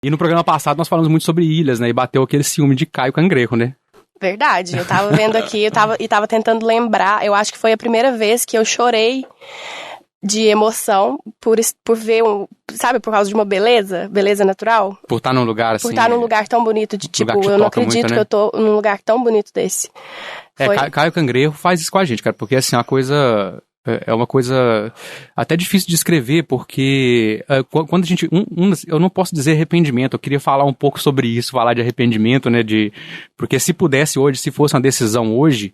E no programa passado nós falamos muito sobre ilhas, né? E bateu aquele ciúme de Caio Cangrejo, né? Verdade, eu tava vendo aqui, tava tentando lembrar, eu acho que foi a primeira vez que eu chorei de emoção por ver, sabe, por causa de uma beleza natural. Por estar num lugar assim... Por estar num lugar tão bonito, de tipo, eu não acredito muito, né? Que eu tô num lugar tão bonito desse. Caio Cangrejo faz isso com a gente, cara, porque assim, é uma coisa até difícil de escrever, porque quando a gente... eu não posso dizer arrependimento, eu queria falar um pouco sobre isso, falar de arrependimento, né? Porque se pudesse hoje, se fosse uma decisão hoje,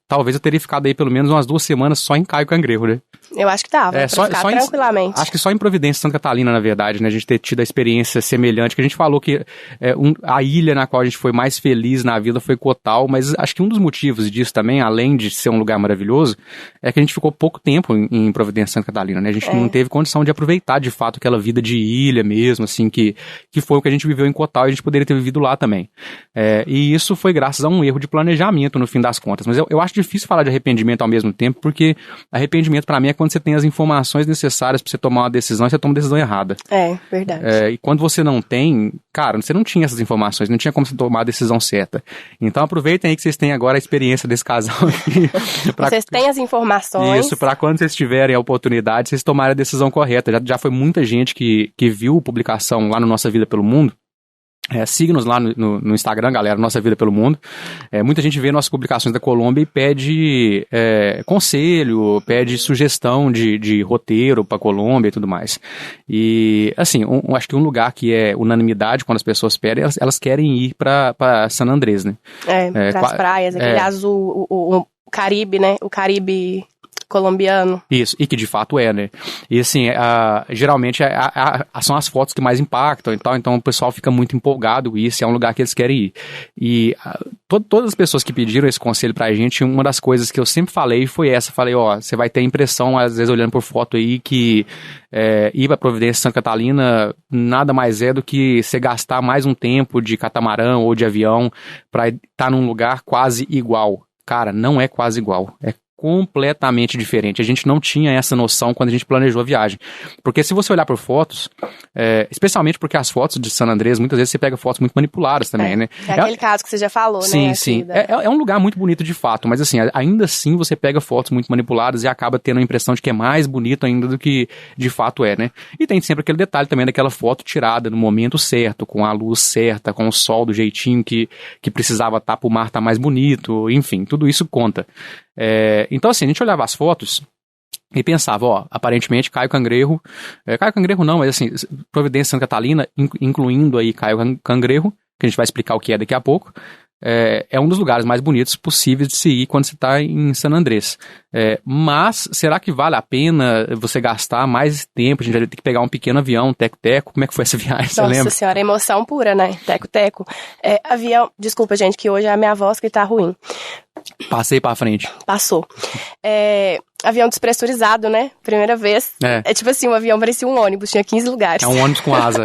talvez eu teria ficado aí pelo menos umas 2 semanas só em Caio Cangrejo, né? Eu acho que tava, pra ficar tranquilamente. Acho que só em Providência, Santa Catarina, na verdade, né? A gente ter tido a experiência semelhante, que a gente falou que a ilha na qual a gente foi mais feliz na vida foi Cotal, mas acho que um dos motivos disso também, além de ser um lugar maravilhoso, é que a gente ficou pouco tempo em Providência, Santa Catarina, né? A gente não teve condição de aproveitar, de fato, aquela vida de ilha mesmo, assim, que foi o que a gente viveu em Cotal e a gente poderia ter vivido lá também. E isso foi graças a um erro de planejamento, no fim das contas. Mas eu acho difícil falar de arrependimento ao mesmo tempo, porque arrependimento, pra mim, é quando você tem as informações necessárias pra você tomar uma decisão e você toma uma decisão errada. Verdade. E quando você não tem, cara, você não tinha essas informações, não tinha como você tomar a decisão certa. Então aproveitem aí que vocês têm agora a experiência desse casal aqui. Vocês têm as informações. Isso, pra quando vocês tiverem a oportunidade, vocês tomarem a decisão correta. Já foi muita gente que viu publicação lá no Nossa Vida pelo Mundo. Siga-nos lá no Instagram, galera, Nossa Vida pelo Mundo. Muita gente vê nossas publicações da Colômbia e pede conselho, pede sugestão de roteiro pra Colômbia e tudo mais. E, assim, acho que um lugar que é unanimidade quando as pessoas pedem, elas querem ir pra San Andrés, né? Pras praias, aquele azul, o Caribe, né? O Caribe colombiano. Isso, e que de fato né? E assim, geralmente são as fotos que mais impactam e tal, então o pessoal fica muito empolgado com isso, é um lugar que eles querem ir. E todas as pessoas que pediram esse conselho pra gente, uma das coisas que eu sempre falei foi essa, falei, você vai ter a impressão, às vezes olhando por foto aí, que ir pra Providência, Santa Catarina, nada mais é do que você gastar mais um tempo de catamarã ou de avião pra estar num lugar quase igual. Cara, não é quase igual, é completamente diferente. A gente não tinha essa noção quando a gente planejou a viagem. Porque se você olhar por fotos, especialmente porque as fotos de San Andrés, muitas vezes você pega fotos muito manipuladas também, né? É aquele caso que você já falou, sim, né? Sim, é um lugar muito bonito de fato, mas assim, ainda assim você pega fotos muito manipuladas e acaba tendo a impressão de que é mais bonito ainda do que de fato né? E tem sempre aquele detalhe também daquela foto tirada no momento certo, com a luz certa, com o sol do jeitinho que precisava estar para o mar estar mais bonito, enfim, tudo isso conta. Então assim, a gente olhava as fotos e pensava, aparentemente Caio Cangrejo não, mas assim, Providência, Santa Catarina, incluindo aí Caio Cangrejo, que a gente vai explicar o que é daqui a pouco, é um dos lugares mais bonitos possíveis de se ir quando você está em San Andrés. Mas será que vale a pena você gastar mais tempo? A gente vai ter que pegar um pequeno avião, um teco-teco. Como é que foi essa viagem? Você lembra? Nossa senhora, emoção pura, né? Teco-teco. Avião, desculpa, gente, que hoje é a minha voz que tá ruim. Passei pra frente. Passou. Avião despressurizado, né? Primeira vez. É tipo assim, o avião parecia um ônibus, tinha 15 lugares. É um ônibus com asa.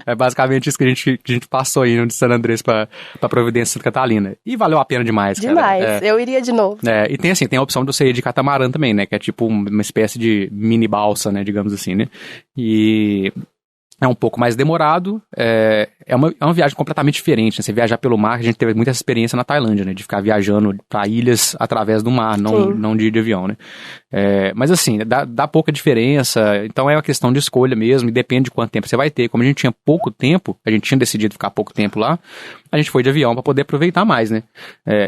É basicamente isso que a gente passou aí de San Andrés pra Providência, Santa Catarina. E valeu a pena demais, cara. Demais, eu iria de novo. E tem a opção de você ir de catamarã também, né? Que é tipo uma espécie de mini balsa, né? Digamos assim, né? E é um pouco mais demorado, é uma viagem completamente diferente, né? Você viajar pelo mar, a gente teve muita experiência na Tailândia, né? De ficar viajando para ilhas através do mar, não de avião, né? Mas assim, dá pouca diferença, então é uma questão de escolha mesmo, e depende de quanto tempo você vai ter. Como a gente tinha pouco tempo, a gente tinha decidido ficar pouco tempo lá, a gente foi de avião para poder aproveitar mais, né?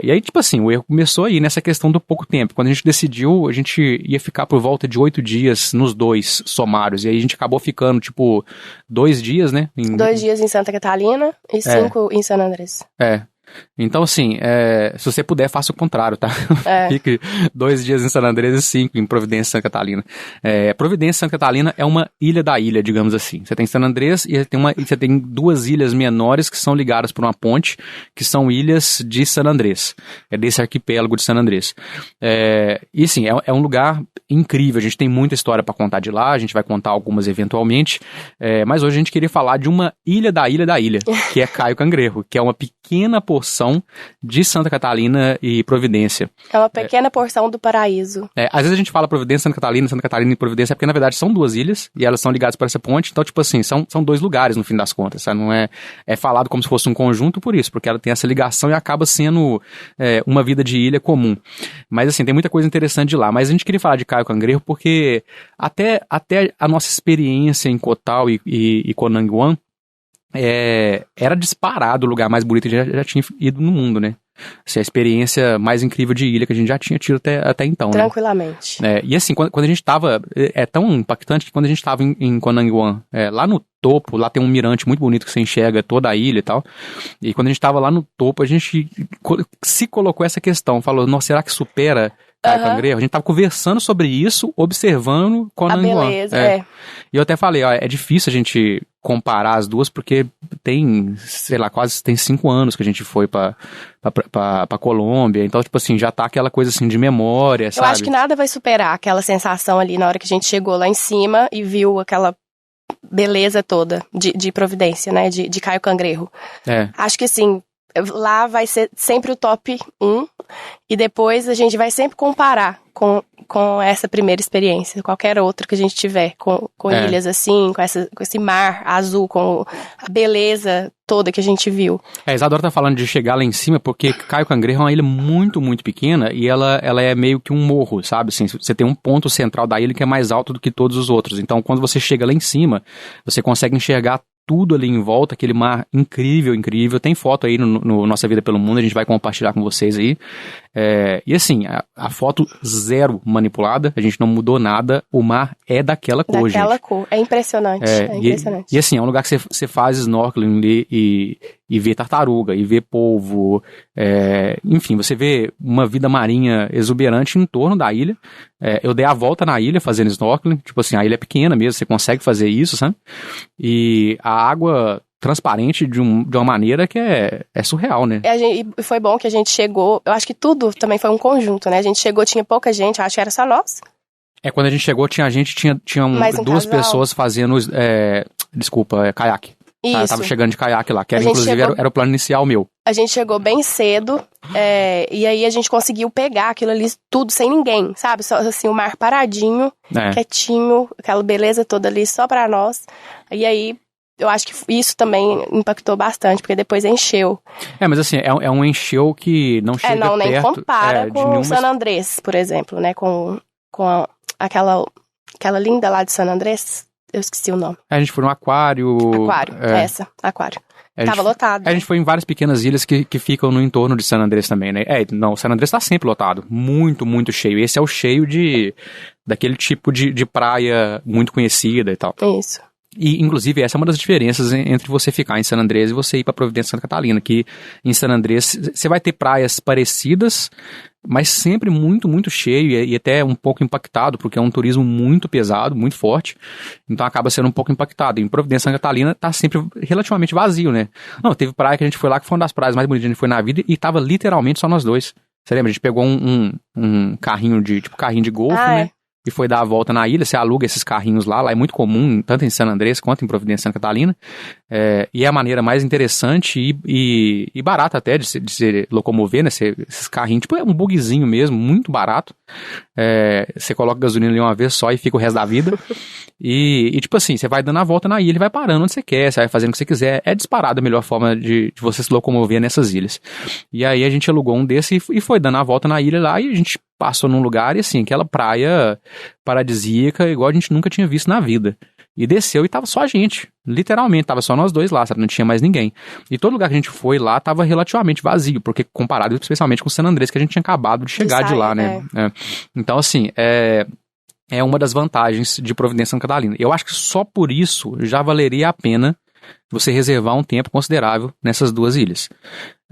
E aí, tipo assim, o erro começou aí nessa questão do pouco tempo. Quando a gente decidiu, a gente ia ficar por volta de 8 dias nos 2 somários, e aí a gente acabou ficando, tipo, 2 dias, né? 2 dias em Santa Catarina e 5 em San Andrés. Então, assim, se você puder, faça o contrário, tá? Fique 2 dias em San Andrés e 5 em Providência, Santa Catarina. Providência, Santa Catarina é uma ilha da ilha, digamos assim. Você tem San Andrés e você tem 2 ilhas menores que são ligadas por uma ponte, que são ilhas de San Andrés. É desse arquipélago de San Andrés. E, assim, é um lugar incrível. A gente tem muita história para contar de lá, a gente vai contar algumas eventualmente, mas hoje a gente queria falar de uma ilha da ilha, que é Caio Cangrejo, que é uma pequena porção porção de Santa Catarina e Providência. É uma pequena porção do paraíso. Às vezes a gente fala Providência, Santa Catarina e Providência, porque na verdade são duas ilhas e elas são ligadas por essa ponte, então tipo assim, são dois lugares no fim das contas, sabe? Não é falado como se fosse um conjunto por isso, porque ela tem essa ligação e acaba sendo uma vida de ilha comum. Mas assim, tem muita coisa interessante de lá. Mas a gente queria falar de Caio Cangrejo porque até a nossa experiência em Kotal e Conanguan era disparado o lugar mais bonito que a gente já tinha ido no mundo, né? Assim, a experiência mais incrível de ilha que a gente já tinha tido até então. Tranquilamente. Né? E assim, quando a gente tava... É tão impactante que quando a gente tava em Conanguan, lá no topo, lá tem um mirante muito bonito que você enxerga toda a ilha e tal. E quando a gente tava lá no topo, a gente se colocou essa questão. Falou, nossa, será que supera Caio Cangrejo? A gente tava conversando sobre isso, observando Conanguan. A beleza, E eu até falei, é difícil a gente comparar as duas, porque tem, sei lá, quase tem 5 anos que a gente foi pra Colômbia, então, tipo assim, já tá aquela coisa assim de memória, sabe? Eu acho que nada vai superar aquela sensação ali na hora que a gente chegou lá em cima e viu aquela beleza toda de Providência, né, de Caio Cangrejo. Acho que assim, lá vai ser sempre o top 1 e depois a gente vai sempre comparar com essa primeira experiência, qualquer outra que a gente tiver, com ilhas assim, com esse mar azul, com a beleza toda que a gente viu. Isadora tá falando de chegar lá em cima porque Caio Cangrejo é uma ilha muito, muito pequena e ela é meio que um morro, sabe? Assim, você tem um ponto central da ilha que é mais alto do que todos os outros. Então, quando você chega lá em cima, você consegue enxergar tudo ali em volta, aquele mar incrível, incrível. Tem foto aí no Nossa Vida Pelo Mundo, a gente vai compartilhar com vocês aí. E assim, a foto zero manipulada, a gente não mudou nada, o mar é daquela cor, gente. Daquela cor, é impressionante, impressionante. E assim, é um lugar que você faz snorkeling ali e vê tartaruga, e vê polvo, enfim, você vê uma vida marinha exuberante em torno da ilha. Eu dei a volta na ilha fazendo snorkeling, tipo assim, a ilha é pequena mesmo, você consegue fazer isso, sabe? E a água transparente de uma maneira que é surreal, né? E foi bom que a gente chegou, eu acho que tudo também foi um conjunto, né? A gente chegou, tinha pouca gente, acho que era só nós. Quando a gente chegou, tinha duas pessoas fazendo, caiaque. Isso. Tava chegando de caiaque lá, que era, inclusive era o plano inicial meu. A gente chegou bem cedo, e aí a gente conseguiu pegar aquilo ali tudo sem ninguém, sabe? Só assim, o mar paradinho, quietinho, aquela beleza toda ali só pra nós. E aí, eu acho que isso também impactou bastante, porque depois encheu. Mas assim, é um encheu que não chega perto... nem compara com o San Andrés, por exemplo, né? Com aquela linda lá de San Andrés. Eu esqueci o nome. A gente foi no aquário. Aquário. Tava lotado. A gente foi em várias pequenas ilhas que ficam no entorno de San Andrés também, né? Não, San Andrés tá sempre lotado. Muito, muito cheio. Esse é o cheio daquele tipo de praia muito conhecida e tal. Isso. E, inclusive, essa é uma das diferenças entre você ficar em San Andrés e você ir pra Providência Santa Catarina, que em San Andrés você vai ter praias parecidas, mas sempre muito, muito cheio e até um pouco impactado, porque é um turismo muito pesado, muito forte, então acaba sendo um pouco impactado. Em Providência Santa Catarina tá sempre relativamente vazio, né? Não, teve praia que a gente foi lá, que foi uma das praias mais bonitas que a gente foi na vida, e tava literalmente só nós dois. Você lembra? A gente pegou um carrinho carrinho de golfe, né? E foi dar a volta na ilha, você aluga esses carrinhos lá é muito comum, tanto em San Andrés quanto em Providência Santa Catarina, e é a maneira mais interessante e barata até de se locomover, né, esses carrinhos, tipo é um bugzinho mesmo, muito barato, você coloca gasolina ali uma vez só e fica o resto da vida, e tipo assim, você vai dando a volta na ilha e vai parando onde você quer, você vai fazendo o que você quiser, é disparado a melhor forma de você se locomover nessas ilhas. E aí a gente alugou um desse e foi dando a volta na ilha lá, e a gente passou num lugar e assim, aquela praia paradisíaca igual a gente nunca tinha visto na vida. E desceu e tava só a gente, literalmente, tava só nós dois lá, sabe? Não tinha mais ninguém. E todo lugar que a gente foi lá tava relativamente vazio, porque comparado especialmente com o San Andrés, que a gente tinha acabado de chegar de lá, né? Então assim, é uma das vantagens de Providência Santa Catarina. Eu acho que só por isso já valeria a pena você reservar um tempo considerável nessas duas ilhas.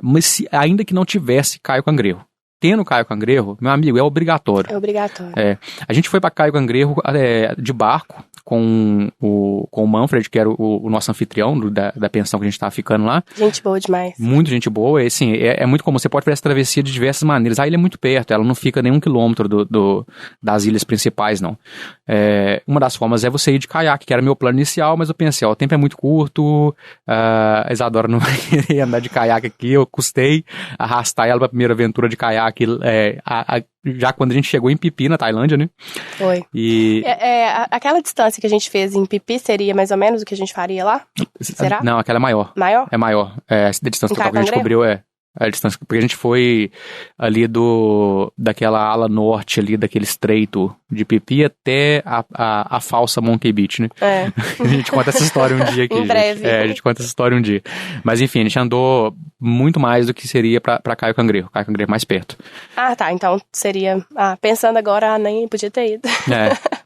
Mas ainda que não tivesse Caio Cangrejo. tendo Caio Cangrejo, meu amigo, é obrigatório. É obrigatório. A gente foi pra Caio Cangrejo de barco com o Manfred, que era o nosso anfitrião da pensão que a gente tava ficando lá. Gente boa demais. Muito gente boa, e assim, é muito comum, você pode fazer essa travessia de diversas maneiras. A ilha é muito perto, ela não fica nem 1 quilômetro das ilhas principais, não. Uma das formas é você ir de caiaque, que era meu plano inicial, mas eu pensei, o tempo é muito curto, a Isadora não vai querer andar de caiaque aqui, eu custei arrastar ela pra primeira aventura de caiaque, já quando a gente chegou em Pipi, na Tailândia, né? Foi. E... aquela distância que a gente fez em Pipi seria mais ou menos o que a gente faria lá? Será? Não, aquela é maior. Maior? É maior. A distância total que a gente cobriu a distância, porque a gente foi ali daquela ala norte ali, daquele estreito de Pipi até a falsa Monkey Beach, né? A gente conta essa história um dia aqui. Em breve. A gente conta essa história um dia. Mas enfim, a gente andou muito mais do que seria pra Caio Cangrejo. Caio Cangrejo mais perto. Ah, tá. Então seria... pensando agora, nem podia ter ido.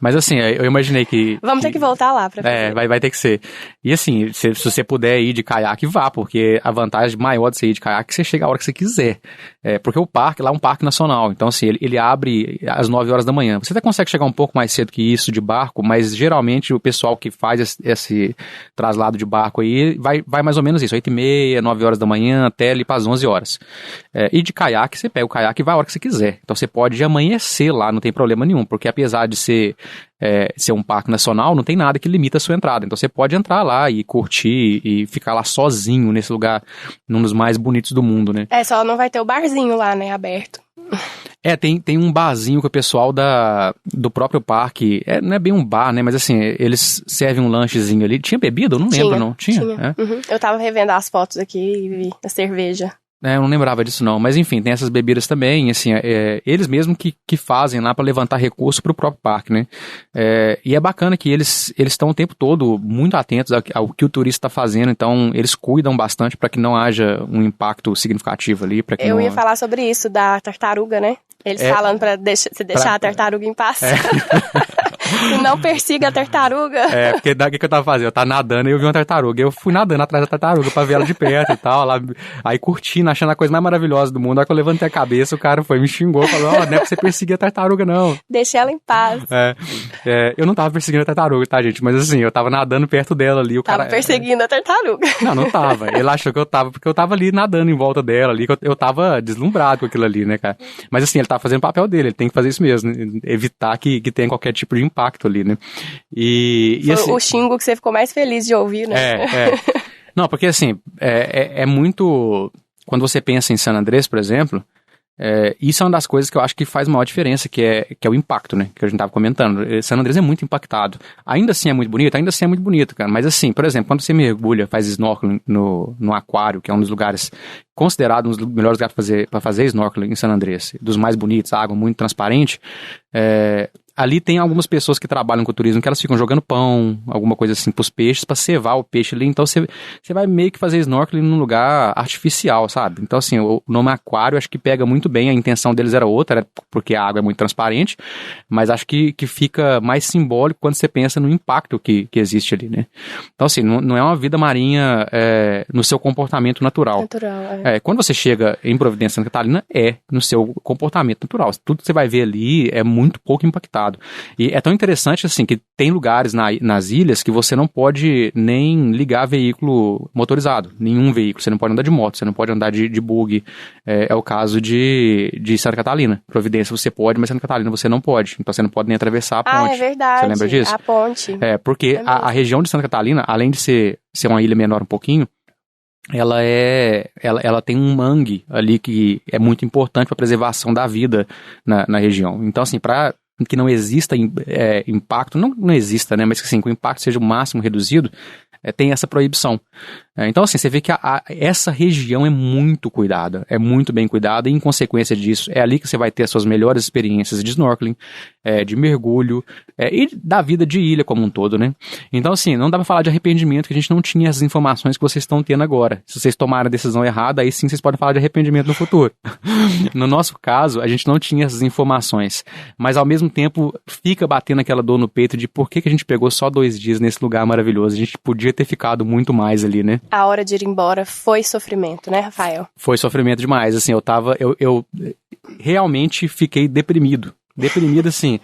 Mas assim, eu imaginei que... Vamos ter que voltar lá pra fazer. Vai ter que ser. E assim, se você puder ir de caiaque, vá, porque a vantagem maior de você ir de caiaque é que você chega a hora que você quiser. Porque o parque lá é um parque nacional, então assim, ele abre às 9 horas da manhã. Você até consegue chegar um pouco mais cedo que isso de barco, mas geralmente o pessoal que faz esse traslado de barco aí vai mais ou menos isso, 8h30, 9 horas da manhã, até ali para as 11 horas. E de caiaque, você pega o caiaque e vai a hora que você quiser. Então você pode amanhecer lá, não tem problema nenhum, porque apesar de ser um parque nacional, não tem nada que limita a sua entrada. Então você pode entrar lá e curtir e ficar lá sozinho nesse lugar, num dos mais bonitos do mundo, né? Só não vai ter o barzinho lá, né, aberto. Tem um barzinho que o pessoal do próprio parque, não é bem um bar, né, mas assim, eles servem um lanchezinho ali. Tinha bebida? Eu não lembro, não. Tinha? Uhum. Eu tava revendo as fotos aqui e vi a cerveja. Eu não lembrava disso não, mas enfim, tem essas bebidas também, assim, eles mesmo que fazem lá para levantar recurso para o próprio parque, né, e é bacana que eles estão o tempo todo muito atentos ao que o turista está fazendo, então eles cuidam bastante para que não haja um impacto significativo ali. Eu ia falar sobre isso, da tartaruga, né, eles falando para você deixar a tartaruga em paz. E não persiga a tartaruga. Porque o que eu tava fazendo? Eu tava nadando e eu vi uma tartaruga. Eu fui nadando atrás da tartaruga pra ver ela de perto e tal. Aí curtindo, achando a coisa mais maravilhosa do mundo. Aí que eu levantei a cabeça, o cara me xingou. Falou, não é pra você perseguir a tartaruga, não. Deixa ela em paz. Eu não tava perseguindo a tartaruga, tá, gente? Mas assim, eu tava nadando perto dela ali. Tava perseguindo a tartaruga. Não tava. Ele achou que eu tava, porque eu tava ali nadando em volta dela ali. Eu tava deslumbrado com aquilo ali, né, cara? Mas assim, ele tava fazendo o papel dele. Ele tem que fazer isso mesmo, né? Evitar que tenha qualquer tipo de impacto ali, né? E assim, o xingo que você ficou mais feliz de ouvir, né? Não, porque assim, é muito... Quando você pensa em San Andrés, por exemplo, isso é uma das coisas que eu acho que faz maior diferença, que é o impacto, né? Que a gente tava comentando. San Andrés é muito impactado. Ainda assim é muito bonito, cara. Mas assim, por exemplo, quando você mergulha, faz snorkeling no aquário, que é um dos lugares considerado um dos melhores lugares para fazer snorkeling em San Andrés, dos mais bonitos, a água muito transparente, ali tem algumas pessoas que trabalham com o turismo que elas ficam jogando pão, alguma coisa assim pros peixes, pra cevar o peixe ali. Então você vai meio que fazer snorkeling num lugar artificial, sabe? Então assim, o nome aquário acho que pega muito bem, a intenção deles era outra, era porque a água é muito transparente, mas acho que fica mais simbólico quando você pensa no impacto que existe ali, né? Então assim, não é uma vida marinha no seu comportamento natural. Quando você chega em Providência, Santa Catarina, no seu comportamento natural. Tudo que você vai ver ali é muito pouco impactado. E é tão interessante assim que tem lugares nas ilhas que você não pode nem ligar veículo motorizado, nenhum veículo. Você não pode andar de moto, você não pode andar de buggy. É o caso de Santa Catarina. Providência você pode, mas Santa Catarina você não pode. Então você não pode nem atravessar a ponte. É verdade. Você lembra disso? A ponte. Porque a região de Santa Catarina, além de ser uma ilha menor um pouquinho, ela tem um mangue ali que é muito importante para a preservação da vida na região. Então assim, para que não exista impacto, não exista, né, mas que assim, que o impacto seja o máximo reduzido, tem essa proibição. Então assim, você vê que essa região é muito cuidada, é muito bem cuidada, e em consequência disso, é ali que você vai ter as suas melhores experiências de snorkeling, de mergulho, e da vida de ilha como um todo, né? Então assim, não dá pra falar de arrependimento, que a gente não tinha as informações que vocês estão tendo agora. Se vocês tomaram a decisão errada, aí sim vocês podem falar de arrependimento no futuro. No nosso caso, a gente não tinha essas informações, mas ao mesmo tempo fica batendo aquela dor no peito de por que a gente pegou só 2 dias nesse lugar maravilhoso. A gente podia ter ficado muito mais ali, né? A hora de ir embora foi sofrimento, né, Rafael? Foi sofrimento demais, assim, realmente fiquei deprimido. Deprimido, assim,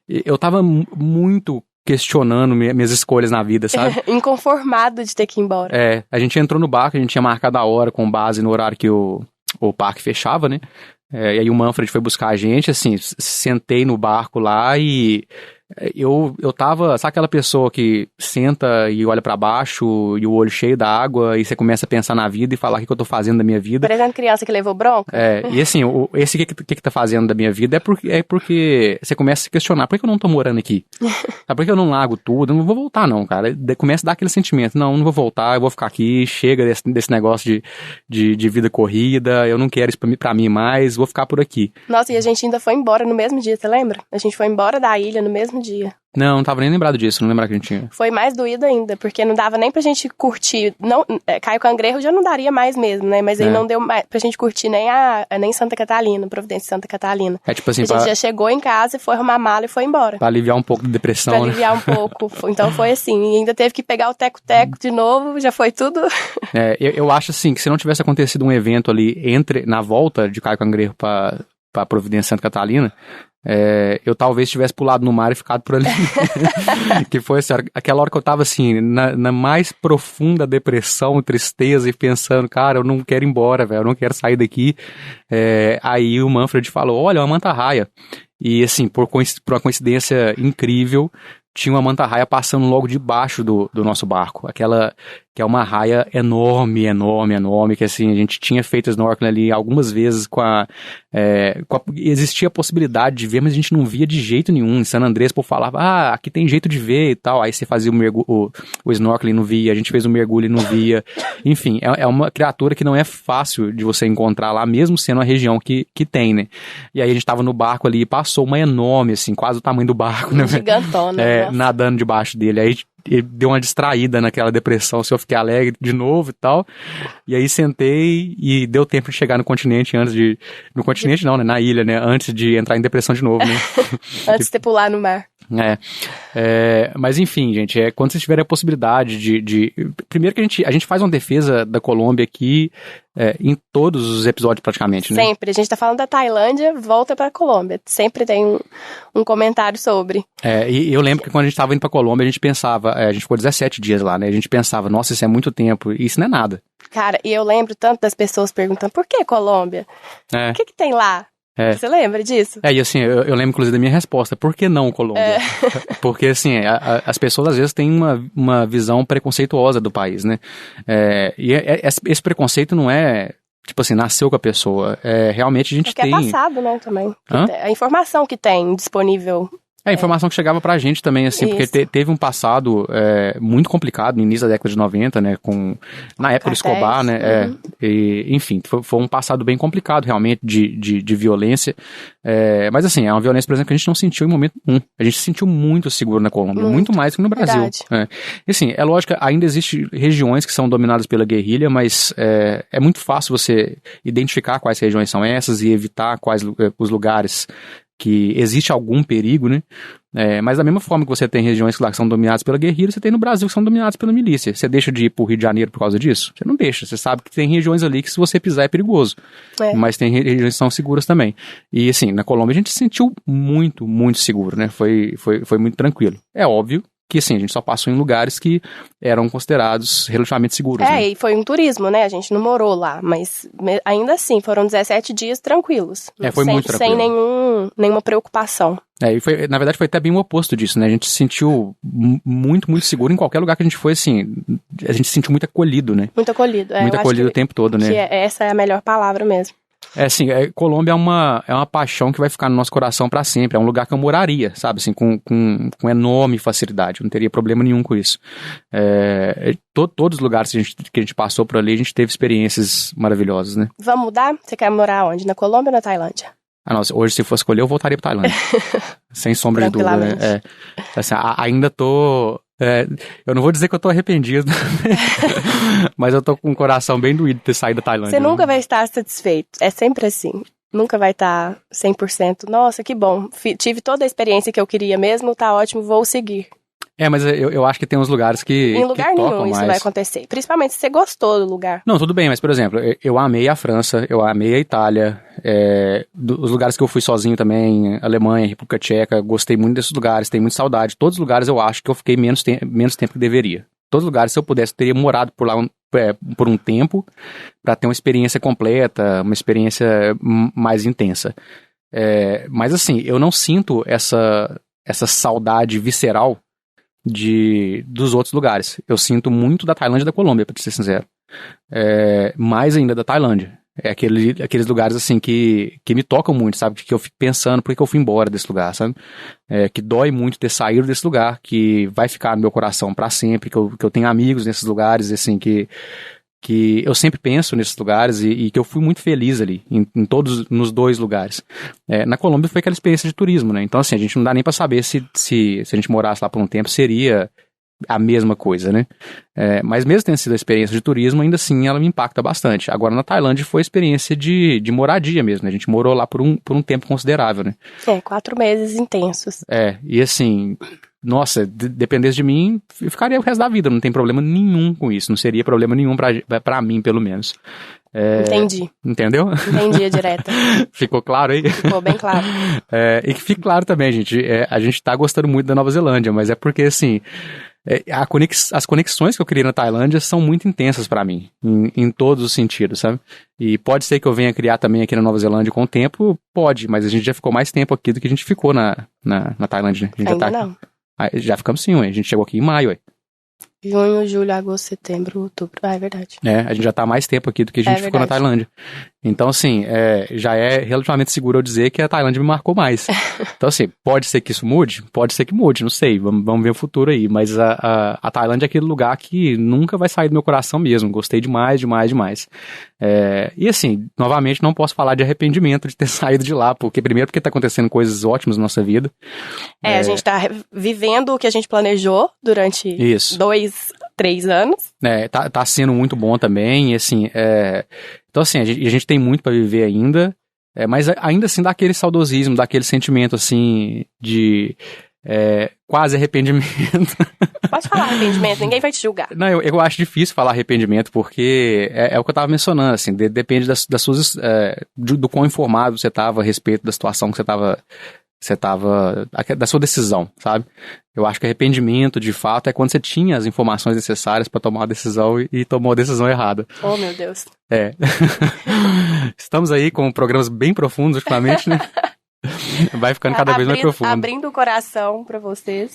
eu tava muito questionando minhas escolhas na vida, sabe? Inconformado de ter que ir embora. A gente entrou no barco, a gente tinha marcado a hora com base no horário que o parque fechava, né? E aí o Manfred foi buscar a gente, assim, sentei no barco lá e eu tava, sabe aquela pessoa que senta e olha pra baixo e o olho cheio da água e você começa a pensar na vida e falar o que eu tô fazendo da minha vida. Parecendo criança que levou bronca. E assim, esse que tá fazendo da minha vida é porque você começa a se questionar, por que eu não tô morando aqui? Por que eu não largo tudo? Eu não vou voltar não, cara. Começa a dar aquele sentimento, não vou voltar, eu vou ficar aqui, chega desse negócio de vida corrida, eu não quero isso pra mim mais, vou ficar por aqui. Nossa, e a gente ainda foi embora no mesmo dia, você lembra? A gente foi embora da ilha no mesmo dia. Não tava nem lembrado disso, não lembrava que a gente tinha. Foi mais doído ainda, porque não dava nem pra gente curtir. Caio Cangrejo já não daria mais mesmo, né? Mas aí não deu mais pra gente curtir nem Santa Catarina, Providência Santa Catarina. Tipo assim, a gente já chegou em casa e foi arrumar a mala e foi embora. Pra aliviar um pouco de depressão, pra aliviar um pouco. Então foi assim, e ainda teve que pegar o teco-teco de novo, já foi tudo. Eu acho assim, que se não tivesse acontecido um evento ali na volta de Caio Cangrejo pra Providência Santa Catarina, eu talvez tivesse pulado no mar e ficado por ali. Que foi assim, aquela hora que eu tava assim, na mais profunda depressão, tristeza e pensando, cara, eu não quero ir embora, velho, eu não quero sair daqui. Aí o Manfred falou, olha, uma manta-raia. E assim, por uma coincidência incrível, tinha uma manta-raia passando logo debaixo do nosso barco. Aquela que é uma raia enorme, que assim, a gente tinha feito snorkeling ali algumas vezes existia a possibilidade de ver, mas a gente não via de jeito nenhum. Em San Andrés, o povo falava, aqui tem jeito de ver e tal. Aí você fazia o snorkeling e não via, a gente fez o mergulho e não via. Enfim, é uma criatura que não é fácil de você encontrar lá, mesmo sendo uma região que tem, né? E aí a gente tava no barco ali e passou uma enorme, assim, quase o tamanho do barco, né? Gigantona. Nadando debaixo dele. Aí ele deu uma distraída naquela depressão, se eu fiquei alegre de novo e tal. E aí sentei e deu tempo de chegar no continente no continente não, né? Na ilha, né? Antes de entrar em depressão de novo, né? Antes de ter pular no mar. Mas enfim, gente, quando vocês tiverem a possibilidade primeiro que a gente faz uma defesa da Colômbia aqui em todos os episódios praticamente, né? Sempre, a gente tá falando da Tailândia, volta pra Colômbia, sempre tem um comentário sobre. E eu lembro que quando a gente tava indo pra Colômbia, a gente pensava, a gente ficou 17 dias lá, né? A gente pensava, nossa, isso é muito tempo, e isso não é nada. Cara, e eu lembro tanto das pessoas perguntando, por que Colômbia? O que tem lá? Você lembra disso? E assim, eu lembro inclusive da minha resposta, por que não Colômbia? Porque assim, as pessoas às vezes têm uma visão preconceituosa do país, né? E esse preconceito não é, tipo assim, nasceu com a pessoa. Realmente a gente tem... Porque é passado, né, também. A informação que tem disponível... A informação que chegava pra gente também, assim, Isso. porque teve um passado muito complicado no início da década de 90, né, na época do Escobar, né, enfim, foi um passado bem complicado, realmente, de violência, mas assim, é uma violência, por exemplo, que a gente não sentiu em momento nenhum. A gente se sentiu muito seguro na Colômbia, muito mais que no Brasil. E assim, é lógico, ainda existem regiões que são dominadas pela guerrilha, mas é muito fácil você identificar quais regiões são essas e evitar quais os lugares que existe algum perigo, né? Mas da mesma forma que você tem regiões que são dominadas pela guerrilha, você tem no Brasil que são dominadas pela milícia. Você deixa de ir pro Rio de Janeiro por causa disso? Você não deixa. Você sabe que tem regiões ali que se você pisar é perigoso. Mas tem regiões que são seguras também. E assim, na Colômbia a gente se sentiu muito, muito seguro, né? Foi muito tranquilo. É óbvio que assim, a gente só passou em lugares que eram considerados relativamente seguros. E foi um turismo, né? A gente não morou lá, mas ainda assim, foram 17 dias tranquilos. Foi muito tranquilo. Sem nenhuma preocupação. E na verdade foi até bem o oposto disso, né? A gente se sentiu muito, muito seguro em qualquer lugar que a gente foi, assim, a gente se sentiu muito acolhido, né? Muito acolhido. Muito acolhido o tempo todo, né? Essa é a melhor palavra mesmo. Assim, Colômbia é uma paixão que vai ficar no nosso coração pra sempre. É um lugar que eu moraria, sabe? Assim, com enorme facilidade. Eu não teria problema nenhum com isso. Todos os lugares que a gente passou por ali, a gente teve experiências maravilhosas, né? Vamos mudar? Você quer morar onde? Na Colômbia ou na Tailândia? Nossa, hoje se for escolher, eu voltaria pra Tailândia. Sem sombra de dúvida, né? Assim, ainda tô... eu não vou dizer que eu tô arrependido, mas eu tô com o coração bem doído de ter saído da Tailândia. Você nunca vai estar satisfeito, é sempre assim. Nunca vai estar 100%. Nossa, que bom, tive toda a experiência que eu queria mesmo, tá ótimo, vou seguir. Mas eu acho que tem uns lugares que Em lugar que nenhum tocam isso mais. vai acontecer. Principalmente se você gostou do lugar. Não, tudo bem, mas, por exemplo, eu amei a França, eu amei a Itália, os lugares que eu fui sozinho também, Alemanha, República Tcheca, gostei muito desses lugares, tenho muita saudade. Todos os lugares eu acho que eu fiquei menos tempo que deveria. Todos os lugares, se eu pudesse, eu teria morado por lá por um tempo para ter uma experiência completa, uma experiência mais intensa. Mas assim, eu não sinto essa saudade visceral dos outros lugares. Eu sinto muito da Tailândia e da Colômbia, pra ser sincero. Mais ainda da Tailândia. Aqueles lugares, assim, que me tocam muito, sabe? Que eu fico pensando, por que eu fui embora desse lugar, sabe? Que dói muito ter saído desse lugar, que vai ficar no meu coração pra sempre, que eu tenho amigos nesses lugares, assim, que eu sempre penso nesses lugares e que eu fui muito feliz ali, nos dois lugares. Na Colômbia foi aquela experiência de turismo, né? Então, assim, a gente não dá nem pra saber se a gente morasse lá por um tempo, seria a mesma coisa, né? Mas mesmo tendo sido a experiência de turismo, ainda assim ela me impacta bastante. Agora, na Tailândia foi a experiência de moradia mesmo, né? A gente morou lá por um tempo considerável, né? 4 meses intensos. E assim... Nossa, dependesse de mim, eu ficaria o resto da vida, não tem problema nenhum com isso, não seria problema nenhum pra mim, pelo menos. Entendi. Entendeu? Entendi a direta. Ficou claro aí? Ficou bem claro. E que fique claro também, gente, a gente tá gostando muito da Nova Zelândia, mas é porque, assim, as conexões que eu criei na Tailândia são muito intensas pra mim, em todos os sentidos, sabe? E pode ser que eu venha criar também aqui na Nova Zelândia com o tempo, pode, mas a gente já ficou mais tempo aqui do que a gente ficou na Tailândia, né? A gente ainda já tá... não. Já ficamos sim, ué. A gente chegou aqui em maio, ué. Junho, julho, agosto, setembro, outubro. É verdade. A gente já tá há mais tempo aqui do que a gente ficou na Tailândia. Então, assim, já é relativamente seguro eu dizer que a Tailândia me marcou mais. Então, assim, pode ser que isso mude? Pode ser que mude, não sei. Vamos ver o futuro aí. Mas a Tailândia é aquele lugar que nunca vai sair do meu coração mesmo. Gostei demais, demais, demais. E, assim, novamente, não posso falar de arrependimento de ter saído de lá. Primeiro, porque tá acontecendo coisas ótimas na nossa vida. A gente tá vivendo o que a gente planejou durante 2-3 anos. Tá sendo muito bom também, e assim, então assim, a gente tem muito pra viver ainda, mas ainda assim dá aquele saudosismo, dá aquele sentimento assim, de quase arrependimento. Pode falar arrependimento, ninguém vai te julgar. Não, eu acho difícil falar arrependimento, porque é o que eu tava mencionando, assim, depende das suas, do quão informado você tava a respeito da situação que você tava da sua decisão, sabe? Eu acho que arrependimento, de fato, é quando você tinha as informações necessárias pra tomar a decisão e tomou a decisão errada. Oh, meu Deus. Estamos aí com programas bem profundos ultimamente, né? Vai ficando cada vez mais profundo. Abrindo o coração pra vocês.